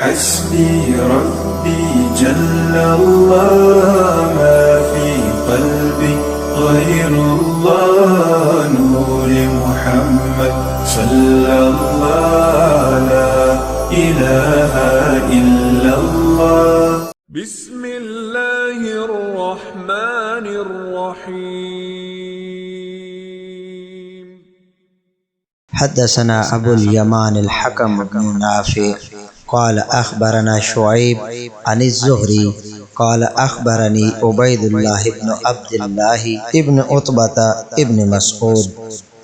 حسبي ربي جل الله ما في قلبي غير الله نور محمد صلى الله لا إله إلا الله. بسم الله الرحمن الرحيم. حدثنا أبو اليمان الحكم بن نافع قال أخبرنا شعيب عن الزهري قال أخبرني عبيد الله بن عبد الله ابن عتبة ابن مسعود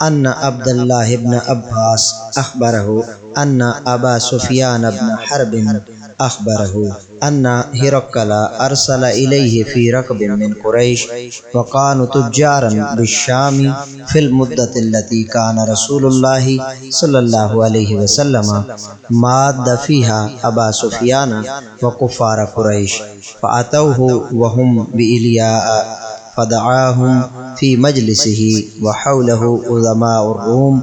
أن عبد الله بن عباس أخبره أن أبا سفيان بن حرب أخبره أن هرقل أرسل إليه في ركب من قريش وكانوا تجارا بالشام في المدة التي كان رسول الله صلى الله عليه وسلم ماد فيها أبا سفيان وكفار قريش فأتوه وهم بإلياء فدعاهم في مجلسه وحوله عظماء الروم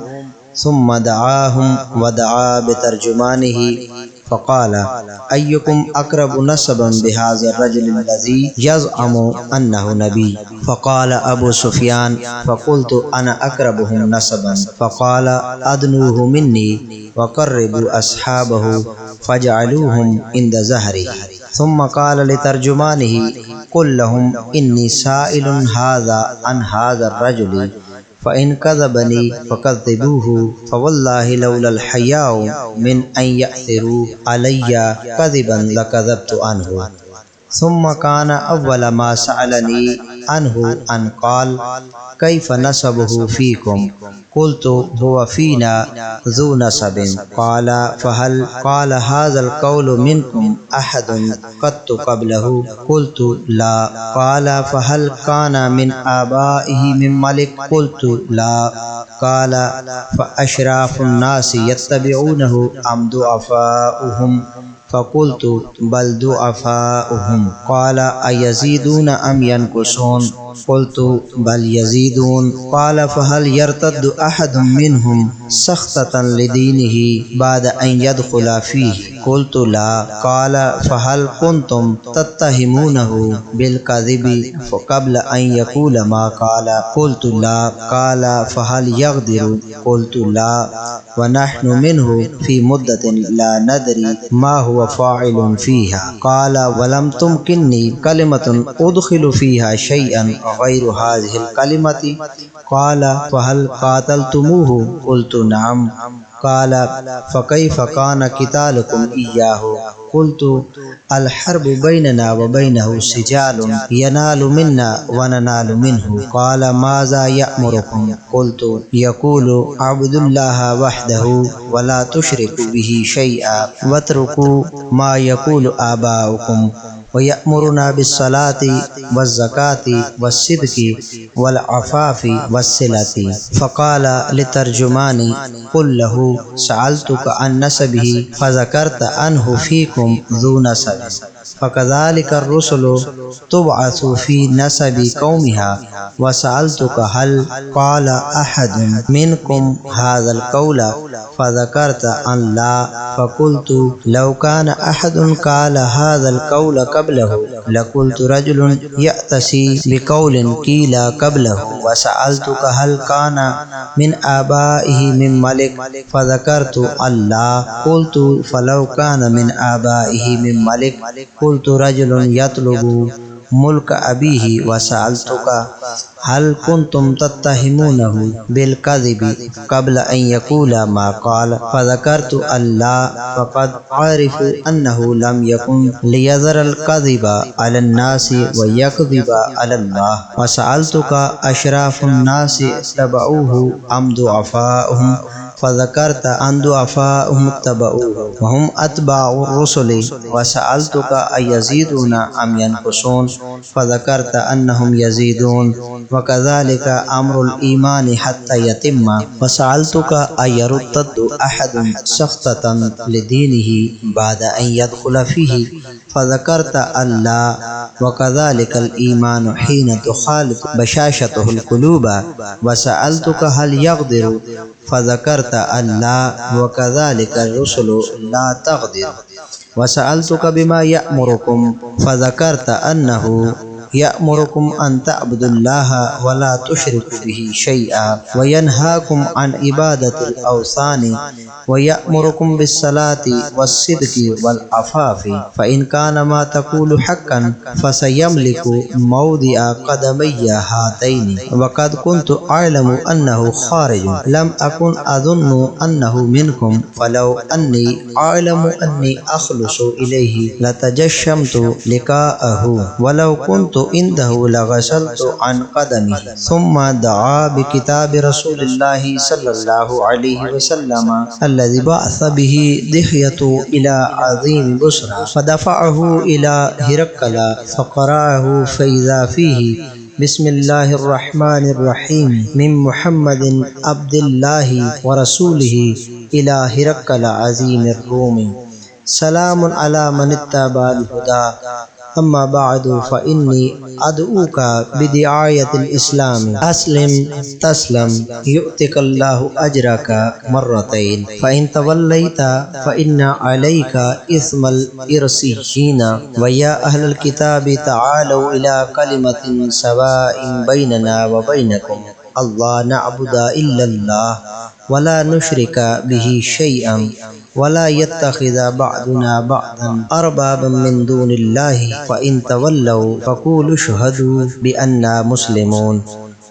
ثم دعاهم ودعا بترجمانه فقال أيكم أقرب نسبا بهذا الرجل الذي يزعم أنه نبي؟ فقال أبو سفيان فقلت أنا أقربهم نسبا. فقال أدنوه مني وقربوا أصحابه فجعلوهم عند زهره. ثم قال لترجمانه قل لهم إني سائل هذا عن هذا الرجل فإن كذبني فكذبوه فوالله لولا الحياء من أن يأثروا علي كذبا لكذبت عنه. ثم كان أول ما سألني عنه أن قال كيف نسبه فيكم؟ قلت هو فينا ذو نسب. قال فهل قال هذا القول منكم أحد قط قبله؟ قلت لا. قال فهل كان من آبائه من ملك؟ قلت لا. قال فأشراف الناس يتبعونه أم ضعفاؤهم؟ فقلت بل ضعفاؤهم. قال أيزيدون أم ينقصون؟ قلت بل يزيدون. قال فهل يرتد أحد منهم سخطة لدينه بعد أن يدخل فيه؟ قلت لا. قال فهل كنتم تتهمونه بالكذب قبل أن يقول ما قال؟ قلت لا. قال فهل يغدر؟ قلت لا. ونحن منه في مدة لا ندري ما هو فاعل فيها. قال ولم تمكنني كلمة أدخل فيها شيئا غير هذه الكلمة. قال فهل قاتلتموه؟ قلت نعم. قال فكيف كان قتالكم إياه؟ قلت الحرب بيننا وبينه سجال ينال منا وننال منه. قال ماذا يأمركم؟ قلت يقول اعبدوا الله وحده ولا تشركوا به شيئا واتركوا ما يقول آباؤكم ويأمرنا بالصلاة والزكاة والصدق والعفاف والصلة. فقال لترجماني قل له سألتك عن نسبه فذكرت عنه فيكم ذو نسب فكذلك الرسل تبعث في نسب قومها وسألتك هل قال أحد منكم هذا القول فذكرت أن لا. فقلت لو كان أحد قال هذا القول قبله لقلت رجل يأتسي بقول قيل قبله. وسألتك هل كان من آبائه من ملك فذكرت أن لا. قلت فلو كان من آبائه من ملك قلت رجل يطلب ملك أبيه. وسألتك هل كنتم تتهمونه بالكذب قبل أن يقول ما قال فذكرت أن لا. فقد عرف أنه لم يكن ليذر الكذب على الناس ويكذب على الله. وسألتك أشراف الناس اتبعوه أم ضعفاؤهم فذكرت أن ضعفاؤهم اتبعوه وهم أتباع الرسل. وسألتك أيزيدون أم ينقصون فذكرت أنهم يزيدون وكذلك أمر الإيمان حتى يتم. وسألتك أيرتد أحد سخطة لدينه بعد أن يدخل فيه فذكرت أن لا. وكذلك الإيمان حين تخالط بشاشته القلوب. وسألتك هل يغدر فذكرت أن لا وكذلك الرسل لا تغدر، وسألتك بما يأمركم فذكرت أنه يأمركم أن تعبدوا الله ولا تشركوا به شيئا، وينهاكم عن عبادة الأوثان، ويأمركم بالصلاة والصدق والعفاف، فإن كان ما تقول حقا فسيملك موضع قدمي هاتين. وقد كنت أعلم أنه خارج، لم أكن أظن أنه منكم، فلو أني أعلم أني أخلص إليه لتجشمت لقاءه، ولو كنت عنده لغسلت عن قدمه. ثم دعا بكتاب رسول الله صلى الله عليه وسلم الذي بعث به دحية إلى عظيم بصرى، فدفعه إلى هرقل فقرأه فإذا فيه بسم الله الرحمن الرحيم من محمد عبد الله ورسوله إلى هرقل عظيم الروم، سلام على من اتبع الهدى. أما بعد فإني أدعوك بدعاية الإسلام، أسلم تسلم يؤتك الله أجرك مرتين، فإن توليت فإن عليك إثم الإرسيين. ويا أهل الكتاب تعالوا إلى كلمة سواء بيننا وبينكم الله نعبد إلا الله ولا نشرك به شيئا، ولا يتخذ بعضنا بعضا أربابا من دون الله، فإن تولوا فقولوا اشهدوا بأننا مسلمون.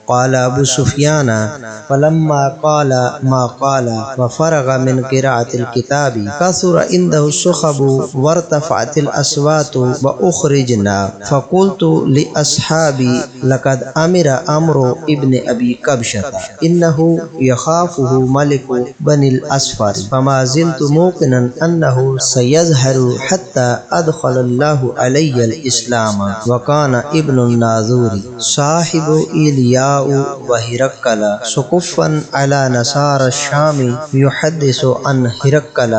قال أبو سفيان فلما قال ما قال وفرغ من قراءة الكتاب كثر عنده الصخب وارتفعت الأصوات وأخرجنا، فقلت لأصحابي لقد أمر أمر ابن أبي كبشة إنه يخافه ملك بني الأصفر، فما زلت موقنا أنه سيظهر حتى أدخل الله علي الإسلام. وكان ابن الناظور صاحب إيلياء وهرقل سقفا على نصارى الشام يحدث عن هرقل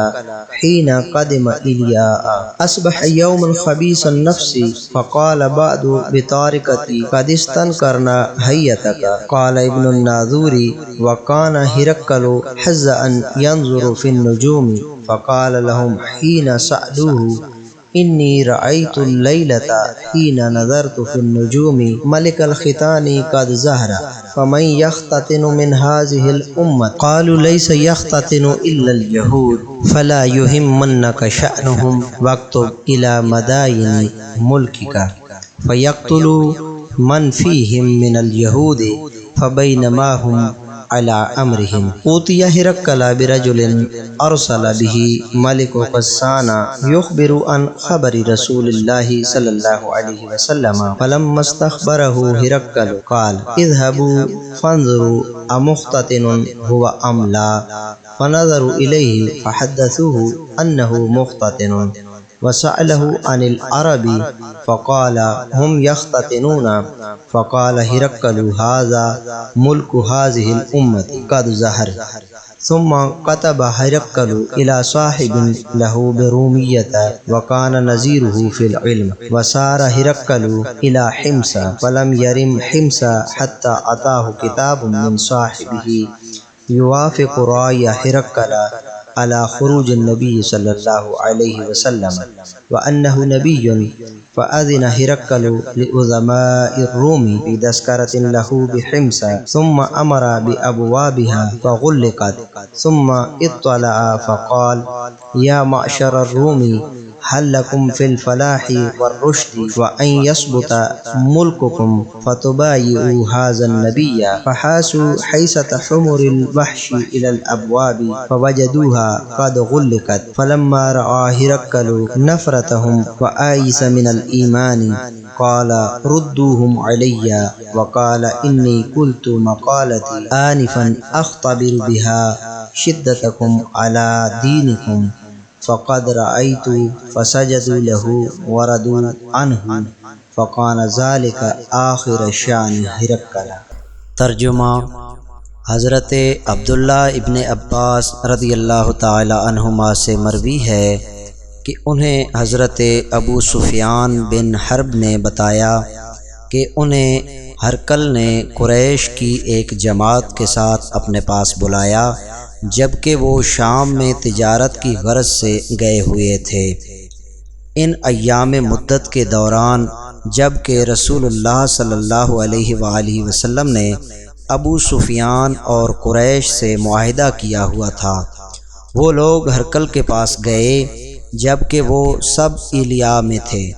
حين قدم إيلياء: أصبح يوما خبيث النفس، فقال بعد بطارقتي قد استنكرنا هيتك. قال ابن الناظور: وكان هرقل حزأ ينظر في النجوم، فقال لهم حين سألوه: إني رأيت الليلة حين نظرت في النجوم ملك الختان قد ظهر، فمن يختتن من هذه الأمة؟ قالوا: ليس يختتن إلا اليهود، فلا يهمنك شأنهم، واكتب إلى مداين ملكك فيقتلوا من فيهم من اليهود. فبينما هم على أمرهم أوتي هرقل برجل أرسل به ملك غسان يخبر عن خبر رسول الله صلى الله عليه وسلم، فلما استخبره هرقل قال: اذهبوا فانظروا أمختتن هو أم لا؟ فنظروا إليه فحدثوه أنه مختتن، وسأله عن العرب فقال: هم يختتنون. فقال هرقل: هذا ملك هذه الأمة قد ظهر. ثم كتب هرقل إلى صاحب له برومية وكان نظيره في العلم، وسار هرقل إلى حمص، فلم يرم حمص حتى أتاه كتاب من صاحبه يوافق رأي هرقل على خروج النبي صلى الله عليه وسلم وأنه نبي، فأذن هرقل لعظماء الروم بتذكرة له بحمص، ثم أمر بأبوابها فغلقت، ثم اطلع فقال: يا معشر الروم، هل لكم في الفلاح والرشد وأن يثبت ملككم فتبايعوا هذا النبي؟ فحاسوا حيسة حمر الوحش إلى الأبواب فوجدوها قد غلقت. فلما رأى هرقل نفرتهم وآيس من الإيمان قال: ردوهم علي. وقال: إني قلت مقالتي آنفا أختبر بها شدتكم على دينكم، فقد رأيت. فسجدوا له وردوا عنه، فكان ذلك آخر شأن هرقل۔ ترجمہ: حضرت عبداللہ ابن عباس رضی اللہ تعالی عنہما سے مروی ہے کہ انہیں حضرت ابو سفیان بن حرب نے بتایا کہ انہیں ہرقل نے قریش کی ایک جماعت کے ساتھ اپنے پاس بلایا جبکہ وہ شام میں تجارت کی غرض سے گئے ہوئے تھے۔ ان ایام مدت کے دوران جب کہ رسول اللہ صلی اللہ علیہ وآلہ وسلم نے ابو سفیان اور قریش سے معاہدہ کیا ہوا تھا، وہ لوگ ہرقل کے پاس گئے جبکہ وہ سب ایلیا میں تھے۔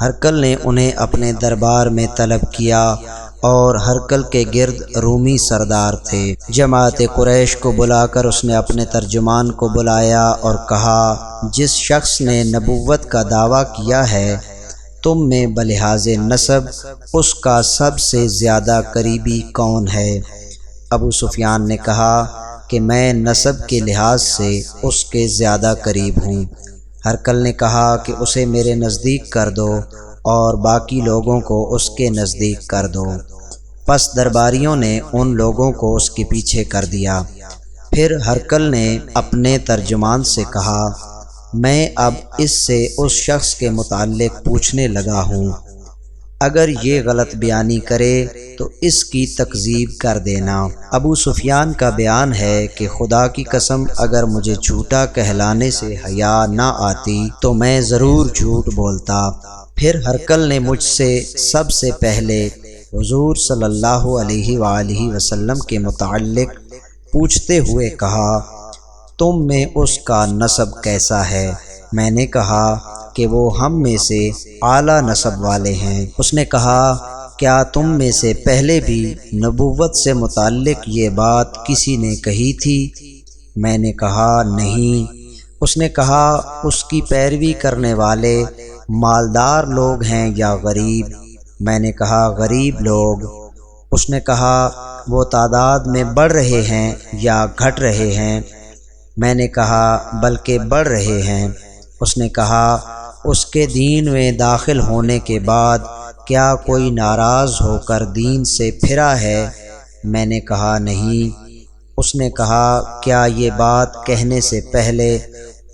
ہرقل نے انہیں اپنے دربار میں طلب کیا اور ہرقل کے گرد رومی سردار تھے۔ جماعت قریش کو بلا کر اس نے اپنے ترجمان کو بلایا اور کہا، جس شخص نے نبوت کا دعویٰ کیا ہے تم میں بلحاظ نسب اس کا سب سے زیادہ قریبی کون ہے؟ ابو سفیان نے کہا کہ میں نسب کے لحاظ سے اس کے زیادہ قریب ہوں۔ ہرقل نے کہا کہ اسے میرے نزدیک کر دو اور باقی لوگوں کو اس کے نزدیک کر دو۔ پس درباریوں نے ان لوگوں کو اس کے پیچھے کر دیا۔ پھر ہرقل نے اپنے ترجمان سے کہا، میں اب اس سے اس شخص کے متعلق پوچھنے لگا ہوں، اگر یہ غلط بیانی کرے تو اس کی تکذیب کر دینا۔ ابو سفیان کا بیان ہے کہ خدا کی قسم اگر مجھے جھوٹا کہلانے سے حیا نہ آتی تو میں ضرور جھوٹ بولتا۔ پھر ہرقل نے مجھ سے سب سے پہلے حضور صلی اللہ علیہ وآلہ وسلم کے متعلق پوچھتے ہوئے کہا، تم میں اس کا نسب کیسا ہے؟ میں نے کہا کہ وہ ہم میں سے اعلیٰ نسب والے ہیں۔ اس نے کہا، کیا تم میں سے پہلے بھی نبوت سے متعلق یہ بات کسی نے کہی تھی؟ میں نے کہا، نہیں۔ اس نے کہا، اس کی پیروی کرنے والے مالدار لوگ ہیں یا غریب؟ میں نے کہا، غریب لوگ۔ اس نے کہا، وہ تعداد میں بڑھ رہے ہیں یا گھٹ رہے ہیں؟ میں نے کہا، بلکہ بڑھ رہے ہیں۔ اس نے کہا، اس کے دین میں داخل ہونے کے بعد کیا کوئی ناراض ہو کر دین سے پھرا ہے؟ میں نے کہا، نہیں۔ اس نے کہا، کیا یہ بات کہنے سے پہلے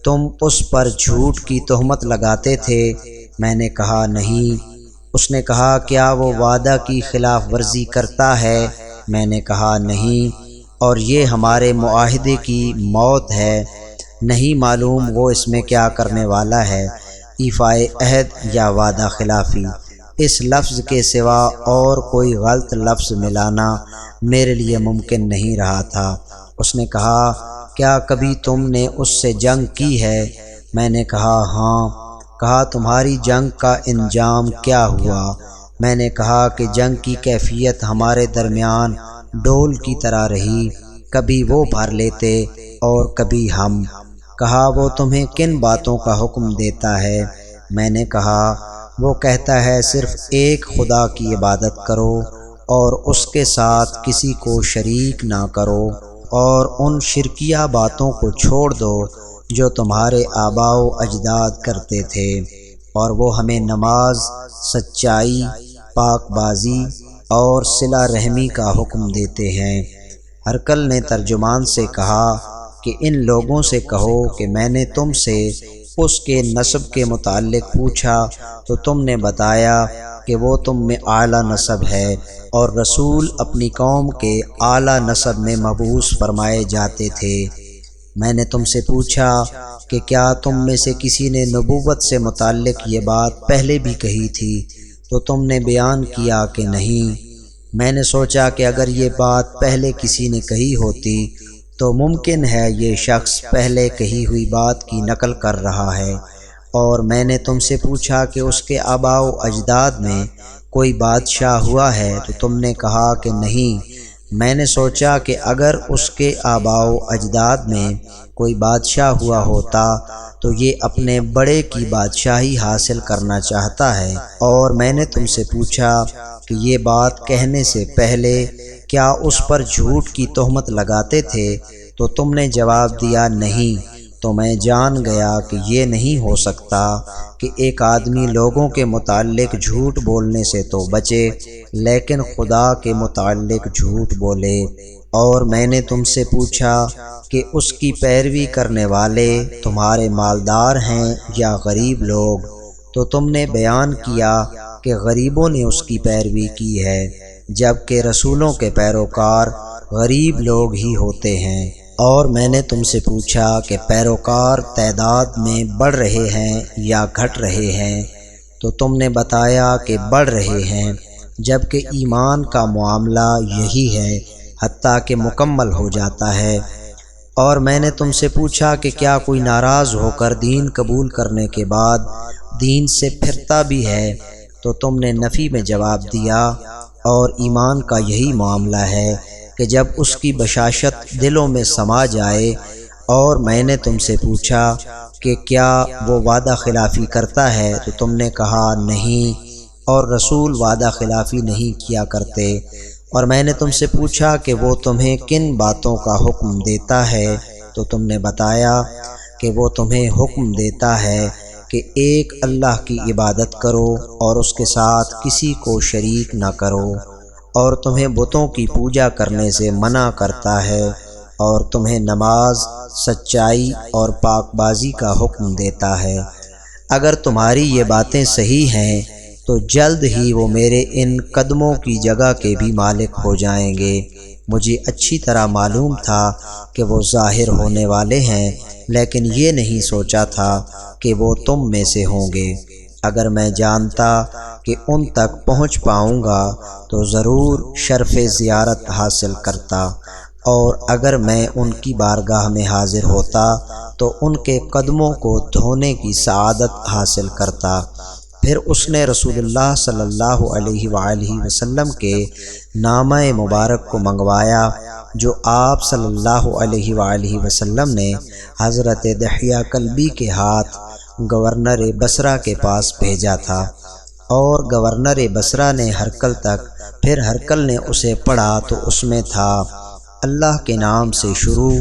تم اس پر جھوٹ کی تہمت لگاتے تھے؟ میں نے کہا، نہیں۔ اس نے کہا، کیا وہ وعدہ کی خلاف ورزی کرتا ہے؟ میں نے کہا، نہیں، اور یہ ہمارے معاہدے کی موت ہے، نہیں معلوم وہ اس میں کیا کرنے والا ہے، ایفائے عہد یا وعدہ خلافی۔ اس لفظ کے سوا اور کوئی غلط لفظ ملانا میرے لیے ممکن نہیں رہا تھا۔ اس نے کہا، کیا کبھی تم نے اس سے جنگ کی ہے؟ میں نے کہا، ہاں۔ کہا، تمہاری جنگ کا انجام کیا ہوا؟ میں نے کہا کہ جنگ کی کیفیت ہمارے درمیان ڈول کی طرح رہی، کبھی وہ بھر لیتے اور کبھی ہم۔ کہا، وہ تمہیں کن باتوں کا حکم دیتا ہے؟ میں نے کہا، وہ کہتا ہے صرف ایک خدا کی عبادت کرو اور اس کے ساتھ کسی کو شریک نہ کرو اور ان شرکیہ باتوں کو چھوڑ دو جو تمہارے آباء و اجداد کرتے تھے، اور وہ ہمیں نماز، سچائی، پاک بازی اور صلہ رحمی کا حکم دیتے ہیں۔ ہرقل نے ترجمان سے کہا کہ ان لوگوں سے کہو کہ میں نے تم سے اس کے نسب کے متعلق پوچھا تو تم نے بتایا کہ وہ تم میں اعلیٰ نسب ہے، اور رسول اپنی قوم کے اعلیٰ نسب میں مبعوث فرمائے جاتے تھے۔ میں نے تم سے پوچھا کہ کیا تم میں سے کسی نے نبوت سے متعلق یہ بات پہلے بھی کہی تھی تو تم نے بیان کیا کہ نہیں۔ میں نے سوچا کہ اگر یہ بات پہلے کسی نے کہی ہوتی تو ممکن ہے یہ شخص پہلے کہی ہوئی بات کی نقل کر رہا ہے، اور میں نے تم سے پوچھا کہ اس کے آباء و اجداد میں کوئی بادشاہ ہوا ہے تو تم نے کہا کہ نہیں۔ میں نے سوچا کہ اگر اس کے آباء و اجداد میں کوئی بادشاہ ہوا ہوتا تو یہ اپنے بڑے کی بادشاہی حاصل کرنا چاہتا ہے، اور میں نے تم سے پوچھا کہ یہ بات کہنے سے پہلے کیا اس پر جھوٹ کی تہمت لگاتے تھے تو تم نے جواب دیا نہیں۔ تو میں جان گیا کہ یہ نہیں ہو سکتا کہ ایک آدمی لوگوں کے متعلق جھوٹ بولنے سے تو بچے لیکن خدا کے متعلق جھوٹ بولے۔ اور میں نے تم سے پوچھا کہ اس کی پیروی کرنے والے تمہارے مالدار ہیں یا غریب لوگ، تو تم نے بیان کیا کہ غریبوں نے اس کی پیروی کی ہے۔ جبکہ رسولوں کے پیروکار غریب لوگ ہی ہوتے ہیں۔ اور میں نے تم سے پوچھا کہ پیروکار تعداد میں بڑھ رہے ہیں یا گھٹ رہے ہیں، تو تم نے بتایا کہ بڑھ رہے ہیں، جبکہ ایمان کا معاملہ یہی ہے حتیٰ کہ مکمل ہو جاتا ہے۔ اور میں نے تم سے پوچھا کہ کیا کوئی ناراض ہو کر دین قبول کرنے کے بعد دین سے پھرتا بھی ہے، تو تم نے نفی میں جواب دیا۔ اور ایمان کا یہی معاملہ ہے کہ جب اس کی بشاشت دلوں میں سما جائے۔ اور میں نے تم سے پوچھا کہ کیا وہ وعدہ خلافی کرتا ہے، تو تم نے کہا نہیں، اور رسول وعدہ خلافی نہیں کیا کرتے۔ اور میں نے تم سے پوچھا کہ وہ تمہیں کن باتوں کا حکم دیتا ہے، تو تم نے بتایا کہ وہ تمہیں حکم دیتا ہے کہ ایک اللہ کی عبادت کرو اور اس کے ساتھ کسی کو شریک نہ کرو، اور تمہیں بتوں کی پوجا کرنے سے منع کرتا ہے، اور تمہیں نماز، سچائی اور پاک بازی کا حکم دیتا ہے۔ اگر تمہاری یہ باتیں صحیح ہیں تو جلد ہی وہ میرے ان قدموں کی جگہ کے بھی مالک ہو جائیں گے۔ مجھے اچھی طرح معلوم تھا کہ وہ ظاہر ہونے والے ہیں، لیکن یہ نہیں سوچا تھا کہ وہ تم میں سے ہوں گے۔ اگر میں جانتا کہ ان تک پہنچ پاؤں گا تو ضرور شرف زیارت حاصل کرتا، اور اگر میں ان کی بارگاہ میں حاضر ہوتا تو ان کے قدموں کو دھونے کی سعادت حاصل کرتا۔ پھر اس نے رسول اللہ صلی اللہ علیہ وآلہ وسلم کے نامہ مبارک کو منگوایا جو آپ صلی اللہ علیہ وآلہ وسلم نے حضرت دحیہ کلبی کے ہاتھ گورنر بصرہ کے پاس بھیجا تھا، اور گورنر بصرہ نے ہرقل تک، پھر ہرقل نے اسے پڑھا تو اس میں تھا: اللہ کے نام سے شروع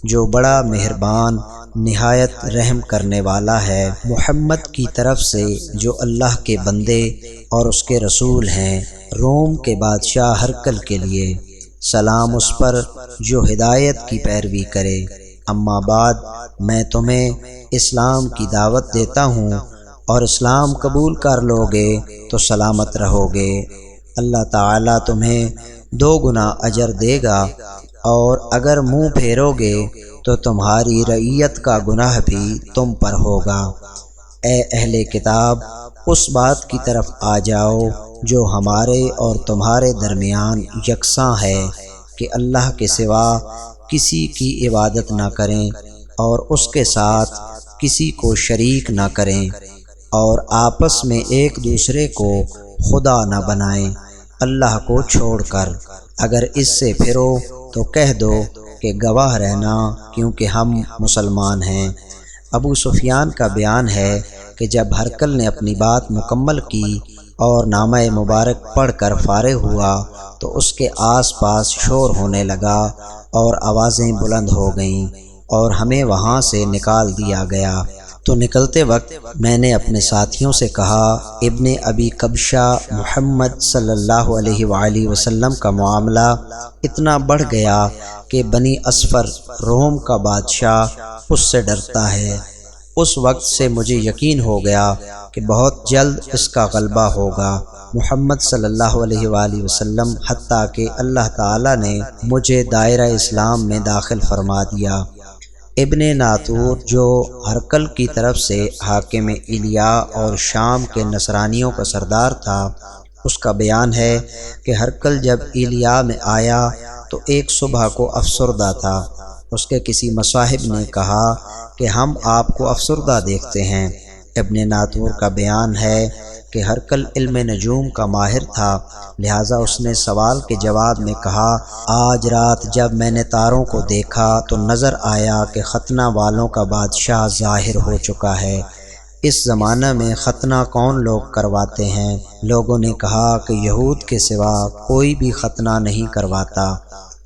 جو بڑا مہربان نہایت رحم کرنے والا ہے، محمد کی طرف سے جو اللہ کے بندے اور اس کے رسول ہیں، روم کے بادشاہ ہرقل کے لیے سلام اس پر جو ہدایت کی پیروی کرے۔ اما بعد، میں تمہیں اسلام کی دعوت دیتا ہوں، اور اسلام قبول کر لوگے تو سلامت رہو گے۔ اللہ تعالیٰ تمہیں 2 گنا اجر دے گا، اور اگر منہ پھیرو گے تو تمہاری رعیت کا گناہ بھی تم پر ہوگا۔ اے اہل کتاب، اس بات کی طرف آ جاؤ جو ہمارے اور تمہارے درمیان یکساں ہے کہ اللہ کے سوا کسی کی عبادت نہ کریں اور اس کے ساتھ کسی کو شریک نہ کریں، اور آپس میں ایک دوسرے کو خدا نہ بنائیں اللہ کو چھوڑ کر۔ اگر اس سے پھرو تو کہہ دو کہ گواہ رہنا، کیونکہ ہم مسلمان ہیں۔ ابو سفیان کا بیان ہے کہ جب ہرقل نے اپنی بات مکمل کی اور نامہ مبارک پڑھ کر فارغ ہوا تو اس کے آس پاس شور ہونے لگا اور آوازیں بلند ہو گئیں، اور ہمیں وہاں سے نکال دیا گیا۔ تو نکلتے وقت میں نے اپنے ساتھیوں سے کہا: ابن ابی قبشہ محمد صلی اللہ علیہ وآلہ وسلم کا معاملہ اتنا بڑھ گیا کہ بنی اصفر روم کا بادشاہ اس سے ڈرتا ہے۔ اس وقت سے مجھے یقین ہو گیا کہ بہت جلد اس کا غلبہ ہوگا۔ محمد صلی اللہ علیہ وآلہ وسلم، حتیٰ کہ اللہ تعالیٰ نے مجھے دائرہ اسلام میں داخل فرما دیا۔ ابن ناطور جو ہرقل کی طرف سے حاکم ایلیا اور شام کے نصرانیوں کا سردار تھا، اس کا بیان ہے کہ ہرقل جب ایلیا میں آیا تو ایک صبح کو افسردہ تھا۔ اس کے کسی مصاحب نے کہا کہ ہم آپ کو افسردہ دیکھتے ہیں۔ ابن ناطور کا بیان ہے کہ ہرقل علم نجوم کا ماہر تھا، لہٰذا اس نے سوال کے جواب میں کہا: آج رات جب میں نے تاروں کو دیکھا تو نظر آیا کہ ختنہ والوں کا بادشاہ ظاہر ہو چکا ہے۔ اس زمانہ میں ختنہ کون لوگ کرواتے ہیں؟ لوگوں نے کہا کہ یہود کے سوا کوئی بھی ختنہ نہیں کرواتا،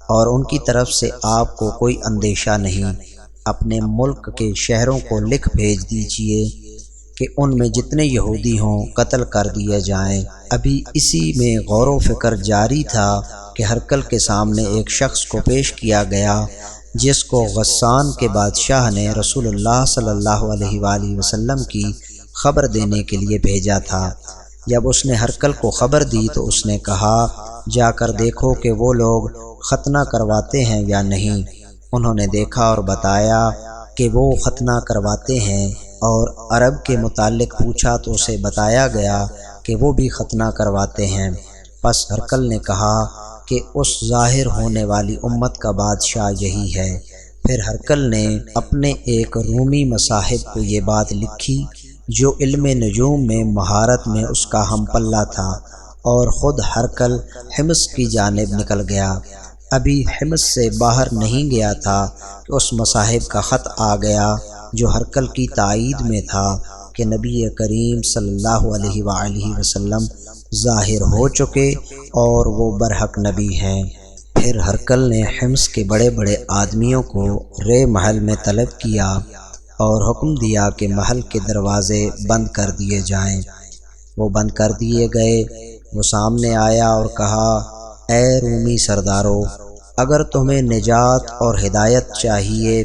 اور ان کی طرف سے آپ کو کوئی اندیشہ نہیں۔ اپنے ملک کے شہروں کو لکھ بھیج دیجئے کہ ان میں جتنے یہودی ہوں قتل کر دیے جائیں۔ ابھی اسی میں غور و فکر جاری تھا کہ ہرقل کے سامنے ایک شخص کو پیش کیا گیا جس کو غسان کے بادشاہ نے رسول اللہ صلی اللہ علیہ وآلہ وسلم کی خبر دینے کے لیے بھیجا تھا۔ جب اس نے ہرقل کو خبر دی تو اس نے کہا: جا کر دیکھو کہ وہ لوگ ختنہ کرواتے ہیں یا نہیں۔ انہوں نے دیکھا اور بتایا کہ وہ ختنہ کرواتے ہیں، اور عرب کے متعلق پوچھا تو اسے بتایا گیا کہ وہ بھی ختنہ کرواتے ہیں۔ پس ہرقل نے کہا کہ اس ظاہر ہونے والی امت کا بادشاہ یہی ہے۔ پھر ہرقل نے اپنے ایک رومی مصاحب کو یہ بات لکھی جو علم نجوم میں مہارت میں اس کا ہم پلہ تھا، اور خود ہرقل حمص کی جانب نکل گیا۔ ابھی حمص سے باہر نہیں گیا تھا کہ اس مصاحب کا خط آ گیا جو ہرقل کی تائید میں تھا کہ نبی کریم صلی اللہ علیہ وآلہ وسلم ظاہر ہو چکے اور وہ برحق نبی ہیں۔ پھر ہرقل نے حمص کے بڑے بڑے آدمیوں کو رے محل میں طلب کیا اور حکم دیا کہ محل کے دروازے بند کر دیے جائیں۔ وہ بند کر دیے گئے۔ وہ سامنے آیا اور کہا، اے رومی سردارو، اگر تمہیں نجات اور ہدایت چاہیے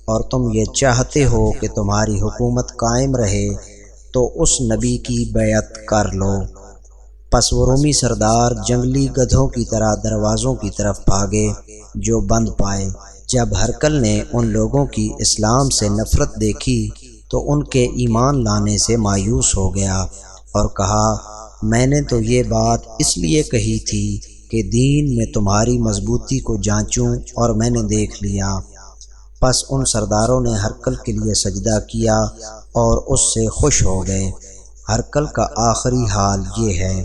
اور تم یہ چاہتے ہو کہ تمہاری حکومت قائم رہے تو اس نبی کی بیعت کر لو۔ پس وہ رومی سردار جنگلی گدھوں کی طرح دروازوں کی طرف بھاگے جو بند پائے۔ جب ہرقل نے ان لوگوں کی اسلام سے نفرت دیکھی تو ان کے ایمان لانے سے مایوس ہو گیا اور کہا، میں نے تو یہ بات اس لیے کہی تھی کہ دین میں تمہاری مضبوطی کو جانچوں، اور میں نے دیکھ لیا۔ پس ان سرداروں نے ہرقل کے لیے سجدہ کیا اور اس سے خوش ہو گئے۔ ہرقل کا آخری حال یہ ہے۔